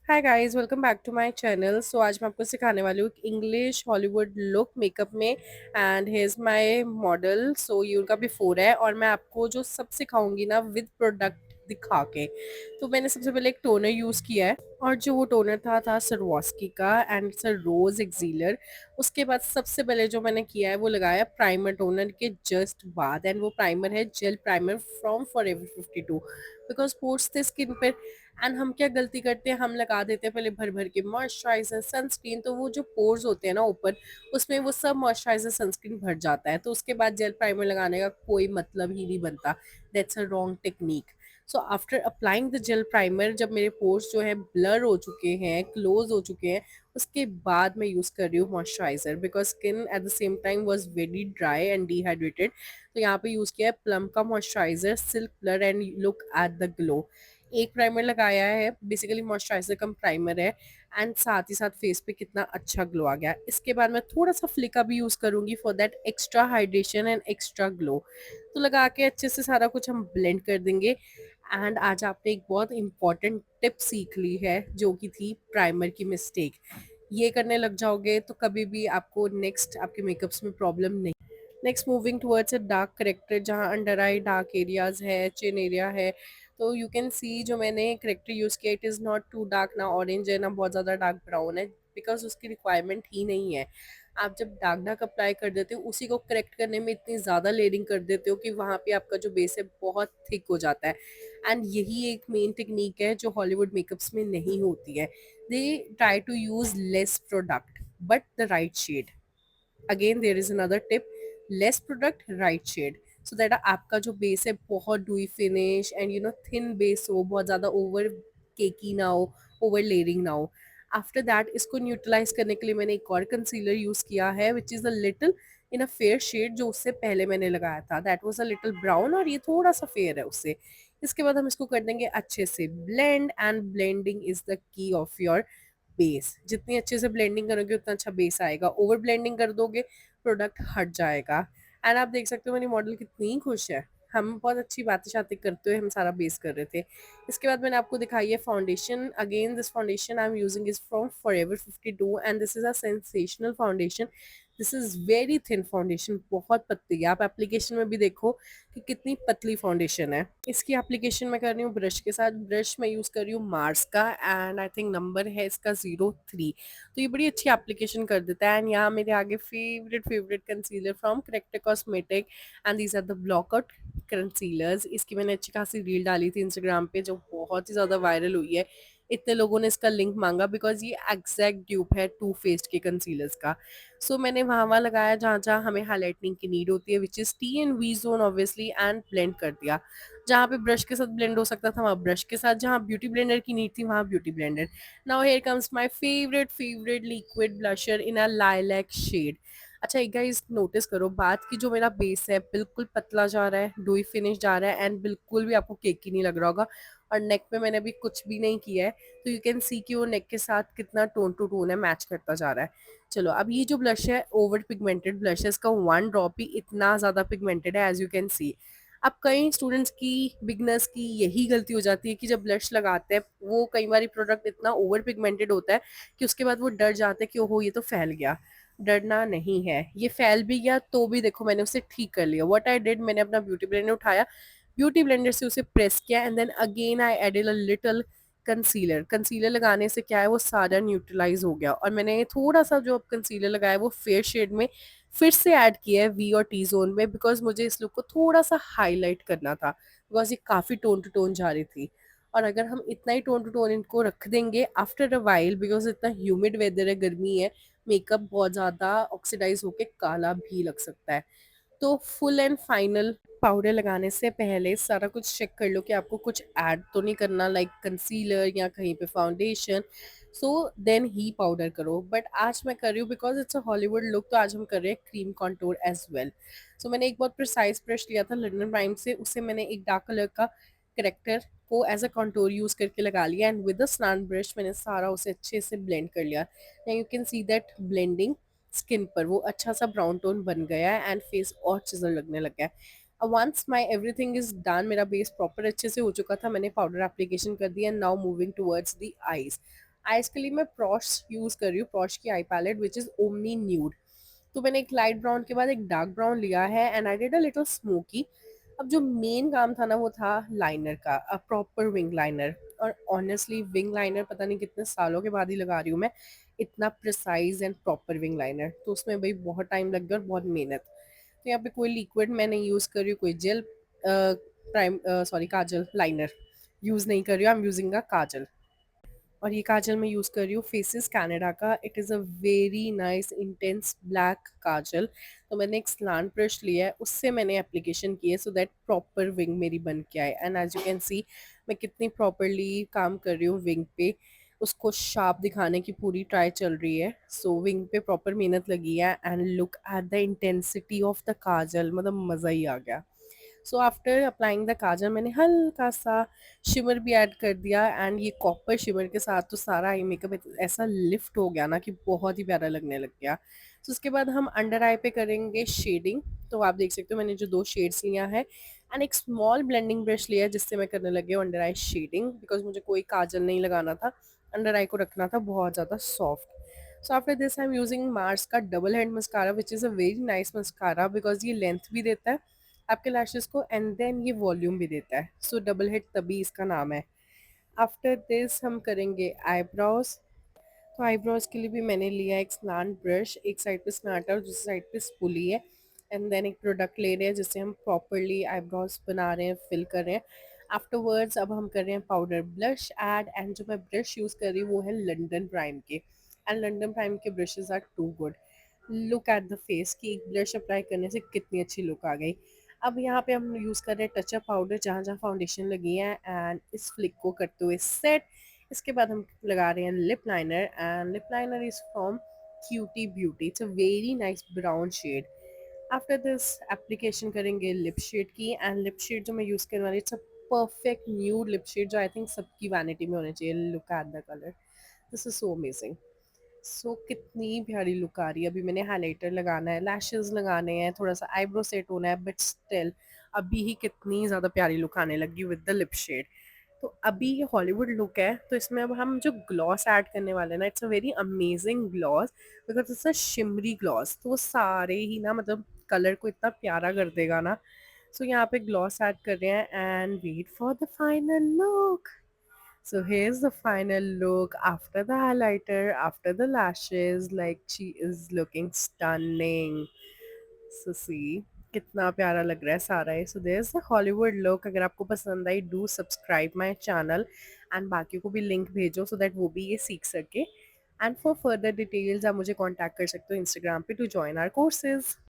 Hi guys, welcome back to my channel. So आज मैं आपको सिखाने वाली हूँ इंग्लिश हॉलीवुड लुक मेकअप में। And here's my model. So ये उनका बिफोर है और मैं आपको जो सब सिखाऊंगी ना विद प्रोडक्ट दिखा के। तो मैंने सबसे पहले एक टोनर यूज़ किया है और जो वो टोनर था सरवास्की का एंड सर रोज एक्सीलर। उसके बाद सबसे पहले जो मैंने किया है वो लगाया प्राइमर टोनर के जस्ट बाद। एंड वो प्राइमर है jail primer from forever 52 because pores थे स्किन पर। एंड हम क्या गलती करते हैं, हम लगा देते हैं पहले भर भर के मॉइस्चराइजर सनस्क्रीन, तो वो जो पोर्स होते हैं ना ऊपर, उसमें वो सब मॉइस्चराइजर सनस्क्रीन भर जाता है। तो उसके बाद जेल प्राइमर लगाने का कोई मतलब ही नहीं बनता। That's a wrong technique. So after applying the jail primer, जब मेरे पोर्स जो है ब्लर हो चुके हैं, क्लोज हो चुके हैं, उसके बाद मैं यूज़ कर रही हूँ moisturiser because skin at the same time was very dry and dehydrated. तो यहाँ पे यूज़ किया है प्लम का moisturiser silk blur and look at the glow. एक प्राइमर लगाया है, बेसिकली मॉइस्चराइजर कम प्राइमर है। एंड साथ ही साथ फेस पे कितना अच्छा ग्लो आ गया। इसके बाद मैं थोड़ा सा फ्लिका भी यूज़ करूंगी for that extra hydration and extra glow. तो लगा के अच्छे से सारा कुछ हम ब्लेंड कर देंगे। एंड आज आपने एक बहुत इंपॉर्टेंट टिप सीख ली है जो कि थी प्राइमर की मिस्टेक। ये करने लग जाओगे तो कभी भी आपको नेक्स्ट आपके मेकअप्स में प्रॉब्लम नहीं। Next moving towards a dark character, जहाँ अंडर आई डार्क एरियाज है, चिन एरिया है। तो यू कैन सी जो मैंने करेक्टर यूज़ किया, it is not too dark, ना ऑरेंज है ना बहुत ज़्यादा डार्क ब्राउन है, बिकॉज उसकी रिक्वायरमेंट ही नहीं है। आप जब डार्क डार्क अप्लाई कर देते हो, उसी को करेक्ट करने में इतनी ज़्यादा लेयरिंग कर देते हो कि वहाँ पे आपका जो बेस है बहुत थिक हो जाता है। एंड यही एक मेन टेक्निक है जो हॉलीवुड मेकअप्स में नहीं होती है। They try to use less product but the right shade. Again there is another tip, less product right shade, so that आपका जो बेस है बहुत dewy finish and thin base हो, बहुत ज़्यादा ओवर केकी ना हो, ओवर लेयरिंग ना हो। आफ्टर दैट इसको न्यूट्रलाइज करने के लिए मैंने एक और कंसीलर यूज़ किया है which is a little in a fair shade. जो उससे पहले मैंने लगाया था that was a little brown और ये थोड़ा सा फेयर है उससे। इसके बाद हम इसको कर देंगे अच्छे से blend. And blending is the key of your base. जितनी अच्छे से ब्लेंडिंग करोगे उतना अच्छा बेस आएगा। ओवर ब्लेंडिंग कर दोगे, प्रोडक्ट हट जाएगा। एंड आप देख सकते हो मेरी मॉडल कितनी खुश है। हम बहुत अच्छी बातें शातें करते हुए हम सारा बेस कर रहे थे। इसके बाद मैंने आपको दिखाई है foundation. Again this foundation I am using is from forever 52 and this is a sensational foundation. This is very thin foundation, बहुत पतली है। आप एप्लीकेशन में भी देखो कि कितनी पतली फाउंडेशन है। इसकी एप्लीकेशन मैं कर रही हूँ ब्रश के साथ। ब्रश मैं यूज़ कर रही हूँ मार्स का एंड आई थिंक नंबर है इसका 03। तो ये बड़ी अच्छी एप्लीकेशन कर देता है। एंड यहाँ मेरे आगे favourite concealer from Character cosmetic and these are the blockout concealers. इसकी मैंने अच्छी खासी रील डाली थी इंस्टाग्राम पे जो बहुत ही ज़्यादा वायरल हुई है। इतने लोगों ने इसका लिंक मांगा बिकॉज ये एग्जैक्ट ड्यूप है टू फेस्ड के कंसीलर्स का। सो मैंने वहाँ लगाया जहाँ जहाँ हमें हाईलाइटनिंग की नीड होती है which is T and V zone obviously, and blend कर दिया। जहाँ पे ब्रश के साथ ब्लेंड हो सकता था वहाँ ब्रश के साथ, जहाँ ब्यूटी ब्लेंडर की नीड थी वहाँ beauty blender. Now here comes my favourite liquid blusher in a lilac shade. अच्छा एक गाइस नोटिस करो बात की, जो मेरा बेस है बिल्कुल पतला जा रहा है, डुई फिनिश जा रहा है एंड बिल्कुल भी आपको केकी नहीं लग रहा होगा। और नेक पे मैंने अभी कुछ भी नहीं किया है, तो यू कैन सी कि वो नेक के साथ कितना टोन टू टोन है, मैच करता जा रहा है। चलो अब ये जो ब्लश है ओवर पिगमेंटेड ब्लश है, इसका वन ड्रॉप ही इतना ज़्यादा पिगमेंटेड है एज यू कैन सी। अब कई स्टूडेंट्स की, बिगनर्स की यही गलती हो जाती है कि जब ब्लश लगाते हैं वो कई बार प्रोडक्ट इतना ओवर पिगमेंटेड होता है कि उसके बाद वो डर जाते हैं कि ओहो ये तो फैल गया। डरना नहीं है, ये फैल भी गया तो भी देखो मैंने उसे ठीक कर लिया। व्हाट आई डिड, मैंने अपना ब्यूटी ब्लेंडर उठाया, ब्यूटी ब्लेंडर से उसे प्रेस किया and then again I added a little concealer. Concealer लगाने से क्या है वो सारा न्यूट्रलाइज हो गया और मैंने थोड़ा सा जो कंसीलर लगाया वो फेयर शेड में फिर से ऐड किया है वी और टी जोन में, बिकॉज मुझे इस लुक को थोड़ा सा हाईलाइट करना था बिकॉज ये काफ़ी टोन टू टोन जा रही थी। और अगर हम इतना ही टोन टू टोन इनको रख देंगे आफ्टर अ वाइल, बिकॉज इतना ह्यूमिड वेदर है, गर्मी है, मेकअप बहुत ज़्यादा ऑक्सीडाइज होके काला भी लग सकता है। तो फुल एंड फाइनल पाउडर लगाने से पहले सारा कुछ चेक कर लो कि आपको कुछ ऐड तो नहीं करना, लाइक कंसीलर या कहीं पे फाउंडेशन। सो देन ही पाउडर करो। बट आज मैं कर रही हूँ because it's a Hollywood look, तो आज हम कर रहे हैं cream contour as well. So मैंने एक बहुत प्रिसाइज ब्रश लिया था लंडन प्राइम से, उससे मैंने एक डार्क कलर का करेक्टर को एज अ कॉन्टूर यूज करके लगा लिया एंड विद अ स्नान ब्रश मैंने सारा उसे अच्छे से ब्लेंड कर लिया। You can see that blending skin पर वो अच्छा सा ब्राउन टोन बन गया है एंड फेस और चिजल लगने लगा है। Once my everything is done, मेरा बेस प्रॉपर अच्छे से हो चुका था, मैंने पाउडर एप्लीकेशन कर दिया। Now moving towards the eyes. Eyes के लिए मैं प्रॉश यूज़ कर रही हूँ, प्रॉश की eye palette which is omni nude. तो मैंने एक लाइट ब्राउन के बाद एक डार्क ब्राउन लिया है and I did a little smoky. अब जो मेन काम था ना वो था लाइनर का, अ प्रॉपर विंग लाइनर। और ऑनेस्टली विंग लाइनर पता नहीं कितने सालों के बाद ही लगा रही हूँ मैं, इतना precise and proper wing liner. तो उसमें भाई बहुत टाइम लग गया और बहुत मेहनत। तो यहाँ पे कोई लिक्विड मैं नहीं यूज़ कर रही हूँ, कोई जेल प्राइम सॉरी काजल लाइनर यूज़ नहीं कर रही हूँ, आई एम यूजिंग अ काजल। और ये काजल मैं यूज़ कर रही हूँ फेसेस कनाडा का। It is a very nice intense black kajal. तो मैंने एक स्लांट ब्रश लिया है, उससे मैंने एप्लीकेशन की है सो दैट प्रॉपर विंग मेरी बन के आए। And as you can see मैं कितनी प्रॉपरली काम कर रही हूँ विंग पे, उसको शार्प दिखाने की पूरी ट्राई चल रही है। सो विंग पे प्रॉपर मेहनत लगी है and look at the intensity of the kajal, मतलब मज़ा ही आ गया। So after applying the kajal मैंने हल्का सा शिमर भी ऐड कर दिया एंड ये कॉपर शिमर के साथ तो सारा आई मेकअप ऐसा लिफ्ट हो गया ना कि बहुत ही प्यारा लगने लग गया। तो उसके बाद हम अंडर आई पे करेंगे शेडिंग। तो आप देख सकते हो मैंने जो 2 शेड्स लिया है एंड एक स्मॉल ब्लेंडिंग ब्रश लिया है जिससे मैं करने लगी हूँ अंडर आई शेडिंग, बिकॉज मुझे कोई काजल नहीं लगाना था, अंडर आई को रखना था बहुत ज़्यादा soft. So after this I am using Mars का double head mascara which is a very nice mascara because ये लेंथ भी देता है आपके लैशेस को एंड देन ये वॉल्यूम भी देता है। सो डबल हेड तभी इसका नाम है। आफ्टर दिस हम करेंगे आईब्रोज। तो आईब्रोज के लिए भी मैंने लिया एक स्लांट ब्रश, एक साइड पे स्नाटा और दूसरी साइड पे स्पूली है। एंड देन एक प्रोडक्ट ले रहे हैं जिससे हम प्रॉपरली आईब्रोज बना रहे हैं, फिल कर रहे हैं। आफ्टरवर्ड्स अब हम कर रहे हैं पाउडर ब्लश ऐड एंड जो मैं ब्रश यूज़ कर रही हूँ वो है लंडन प्राइम के। एंड लंडन प्राइम के brushes are too good. Look at the face कि एक ब्लश अप्लाई करने से कितनी अच्छी लुक आ गई। अब यहाँ पे हम यूज़ कर रहे हैं टचअप पाउडर जहाँ जहाँ फाउंडेशन लगी है एंड इस फ्लिक को करते हुए सेट। इसके बाद हम लगा रहे हैं lip liner and lip liner is from Cutie Beauty, it's a very nice brown shade. After this application करेंगे लिप शेड की एंड लिप शेड जो मैं यूज़ करने वाली it's a perfect nude lip shade जो आई थिंक सबकी vanity में होना चाहिए। Look at the colour, this is so amazing. So कितनी प्यारी लुक आ रही है। अभी मैंने हाइलाइटर लगाना है, लैशेस लगाने हैं, थोड़ा सा आईब्रो सेट होना है, बट स्टिल अभी ही कितनी ज़्यादा प्यारी लुक आने लगी विद द लिप शेड। तो अभी ये हॉलीवुड लुक है तो इसमें अब हम जो ग्लॉस ऐड करने वाले हैं ना it's a very amazing gloss because it's a shimmery gloss. तो वो सारे ही ना मतलब कलर को इतना प्यारा कर देगा ना। सो यहाँ पे ग्लॉस ऐड कर रहे हैं and wait for the final look. So here's the final look after the highlighter, after the lashes, like she is looking stunning. So see, कितना प्यारा लग रहा है सारा ये। So there's the Hollywood look। अगर आपको पसंद आई do subscribe my channel and बाकी को भी लिंक भेजो so that वो भी ये सीख सके। And for further details आप मुझे contact कर सकते हो Instagram पे to join our courses।